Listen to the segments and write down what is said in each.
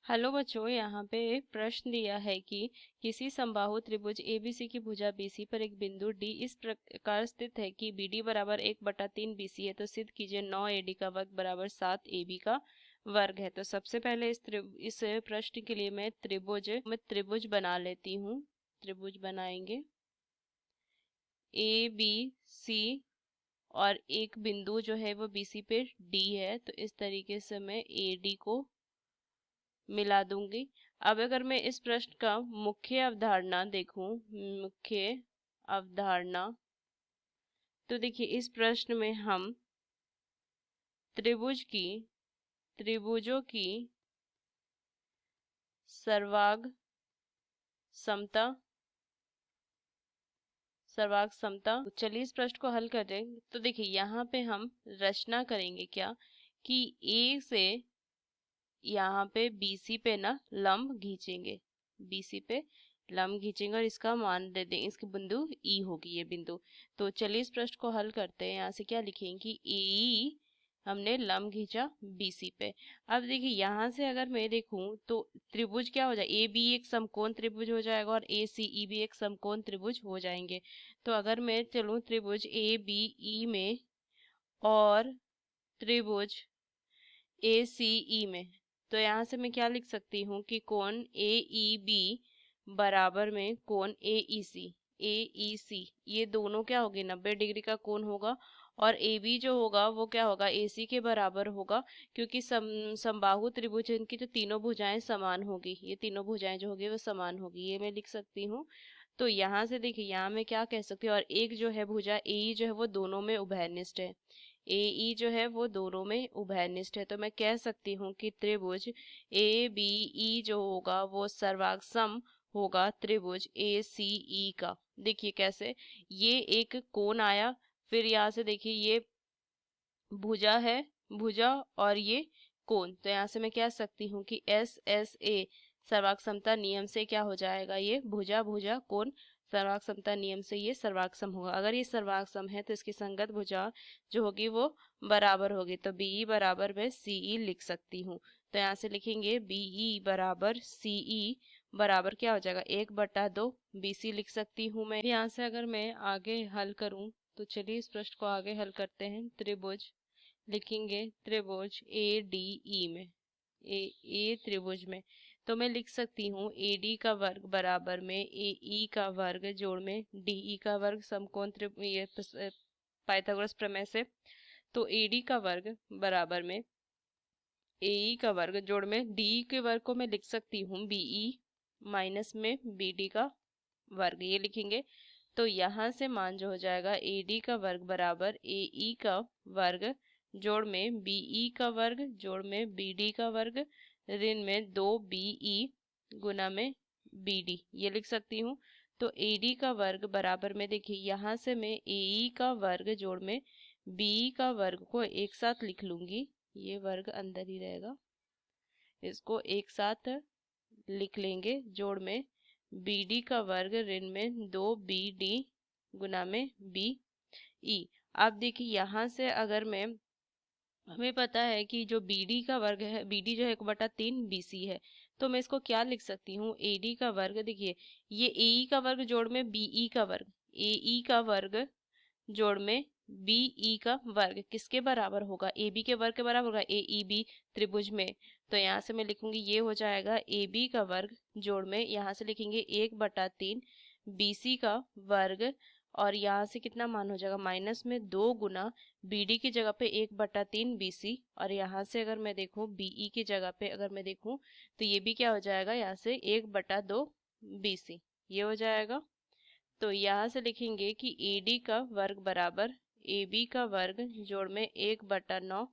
Hello बच्चों, यहाँ पे एक प्रश्न दिया है कि किसी समबाहु त्रिभुज एबीसी की भुजा बीसी पर एक बिंदु डी इस प्रकार स्थित है कि बीडी बराबर 1/3 बीसी है, तो सिद्ध कीजिए 9 एडी का वर्ग बराबर 7 एबी का वर्ग है। तो सबसे पहले इस प्रश्न के लिए मैं त्रिभुज बना लेती हूँ। त्रिभुज बनाएंगे ए बी सी, और एक बिंदु जो है वो बीसी पे डी है, तो इस तरीके से मैं ए डी को मिला दूंगी। अब अगर मैं इस प्रश्न का मुख्य अवधारणा देखूं, मुख्य अवधारणा, तो देखिए इस प्रश्न में हम त्रिभुजों की सर्वांग समता तो चलिए इस प्रश्न को हल करें। तो देखिए यहाँ पे हम रचना करेंगे क्या कि ए से यहाँ पे बीसी पे ना लंब खींचेंगे, बीसी पे लंब खींचेंगे और इसका मान दे देंगे, इसकी बिंदु ई होगी ये बिंदु। तो चलिए इस प्रश्न को हल करते हैं। यहाँ से क्या लिखेंगे कि ए हमने लंब खींचा बीसी पे। अब देखिए यहाँ से अगर मैं देखूं तो त्रिभुज क्या हो जाए, ए बी एक समकोण त्रिभुज हो जाएगा और ए सी ई भी एक समकोण त्रिभुज हो जाएंगे। तो अगर मैं चलूं त्रिभुज ए बी ई में और त्रिभुज ए सी ई में, तो यहाँ से मैं क्या लिख सकती हूँ कि कोण ए ई बी बराबर में कोण ए ई सी ये दोनों क्या होगी, 90 डिग्री का कोण होगा। और ए बी जो होगा वो क्या होगा, ए सी के बराबर होगा, क्योंकि समबाहु त्रिभुज इनकी जो तीनों भुजाएं समान होगी, ये तीनों भुजाएं जो होगी वो समान होगी, ये मैं लिख सकती हूँ। तो यहाँ से देखिए यहाँ मैं क्या कह सकती हूँ, और एक जो है भुजा ए जो है वो दोनों में उभयनिष्ठ है, ए ई जो है वो दोनों में उभयनिष्ठ है। तो मैं कह सकती हूँ कि त्रिभुज ए बी ई जो होगा वो सर्वांग सम होगा त्रिभुज ए सी ई का। देखिए कैसे, ये एक कोण आया, फिर यहाँ से देखिए ये भुजा है, भुजा और ये कोण, तो यहाँ से मैं कह सकती हूँ कि एस एस ए सर्वांग समता नियम से क्या हो जाएगा, ये भुजा भुजा कोण सर्वांग समता नियम से ये सर्वांग सम होगा। अगर ये सर्वांग सम है तो इसकी संगत भुजा जो होगी वो बराबर होगी, तो बीई बराबर मैं सीई लिख सकती हूँ। तो यहाँ से लिखेंगे बीई बराबर सीई बराबर क्या हो जाएगा, 1/2 बीसी लिख सकती हूँ मैं। यहाँ से अगर मैं आगे हल करूँ तो चलिए इस प्रश्न को आगे हल करते हैं। त्रिभुज लिखेंगे, त्रिभुज ए डी ई में, ए त्रिभुज में, तो मैं लिख सकती हूँ ए डी का वर्ग बराबर में ए ई का वर्ग जोड़ में डी ई का वर्ग, समकोण ये पाइथागोरस प्रमेय से। तो ए डी का वर्ग बराबर में ए ई का वर्ग जोड़ में डी ई के वर्ग को मैं लिख सकती हूँ बीई माइनस में बी डी का वर्ग, ये लिखेंगे। तो यहाँ से मान जो हो जाएगा ए डी का वर्ग बराबर ए ई का वर्ग जोड़ में बीई का वर्ग जोड़ में बी डी का वर्ग ऋण में 2 बीई गुना में बी डी, ये लिख सकती हूँ। तो ए डी का वर्ग बराबर में देखिए यहाँ से मैं ए ई का वर्ग जोड़ में बी का वर्ग को एक साथ लिख लूंगी, ये वर्ग अंदर ही रहेगा, इसको एक साथ लिख लेंगे जोड़ में बी डी का वर्ग ऋण में 2 BD गुना में बी ई। अब देखिए यहाँ से अगर मैं, हमें पता है कि जो BD का वर्ग है, BD जो है 1/3 BC है, तो मैं इसको क्या लिख सकती हूँ, AD का वर्ग, देखिए ये AE का वर्ग जोड़ में BE का वर्ग, AE का वर्ग जोड़ में बीई का वर्ग किसके बराबर होगा, ए बी के वर्ग के बराबर होगा, ए ई बी त्रिभुज में। तो यहाँ से मैं लिखूंगी ये हो जाएगा ए बी का वर्ग जोड़ में यहाँ से लिखेंगे 1/3 BC का वर्ग, और यहाँ से कितना मान हो जाएगा, माइनस में 2 गुना बी डी की जगह पे 1/3 BC, और यहाँ से अगर मैं देखूँ बीई की जगह पे अगर मैं देखूँ तो ये भी क्या हो जाएगा, यहाँ से 1/2 BC ये हो जाएगा। तो यहाँ से लिखेंगे कि ए डी का वर्ग बराबर ए बी का वर्ग जोड़ में 1/9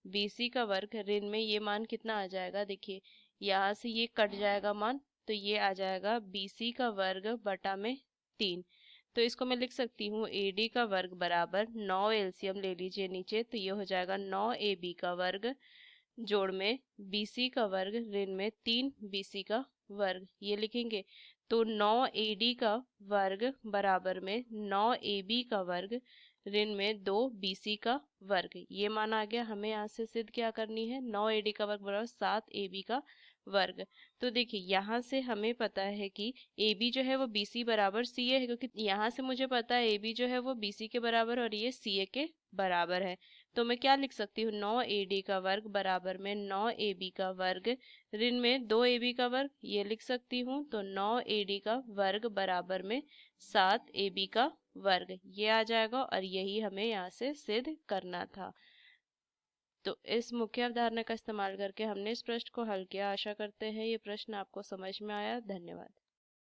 BC का वर्ग ऋण में ये मान कितना आ जाएगा, देखिए यहाँ से ये कट जाएगा मान, तो ये आ जाएगा BC का वर्ग बटा में 3। तो इसको मैं लिख सकती हूँ ए डी का वर्ग बराबर 9, एलसीएम ले लीजिए नीचे, तो ये हो जाएगा 9 ए बी का वर्ग जोड़ में BC का वर्ग ऋण में 3 BC का वर्ग, ये लिखेंगे। तो 9 AD का वर्ग बराबर में 9 AB का वर्ग ऋण में 2 BC का वर्ग, ये मान आ गया। हमें यहाँ से सिद्ध क्या करनी है, 9 AD का वर्ग बराबर 7 AB का वर्ग। तो देखिए यहाँ से हमें पता है कि ए बी जो है वो बी सी बराबर सी ए है, क्योंकि यहाँ से मुझे पता है ए बी जो है वो बी सी के बराबर और ये सी ए के बराबर है। तो मैं क्या लिख सकती हूँ, 9 AD का वर्ग बराबर में 9 AB का वर्ग ऋण में 2 AB का वर्ग, ये लिख सकती हूँ। तो 9 AD का वर्ग बराबर में 7 AB का वर्ग, ये आ जाएगा और यही हमें यहाँ से सिद्ध करना था। तो इस मुख्य अवधारणा का इस्तेमाल करके हमने इस प्रश्न को हल किया। आशा करते हैं ये प्रश्न आपको समझ में आया। धन्यवाद।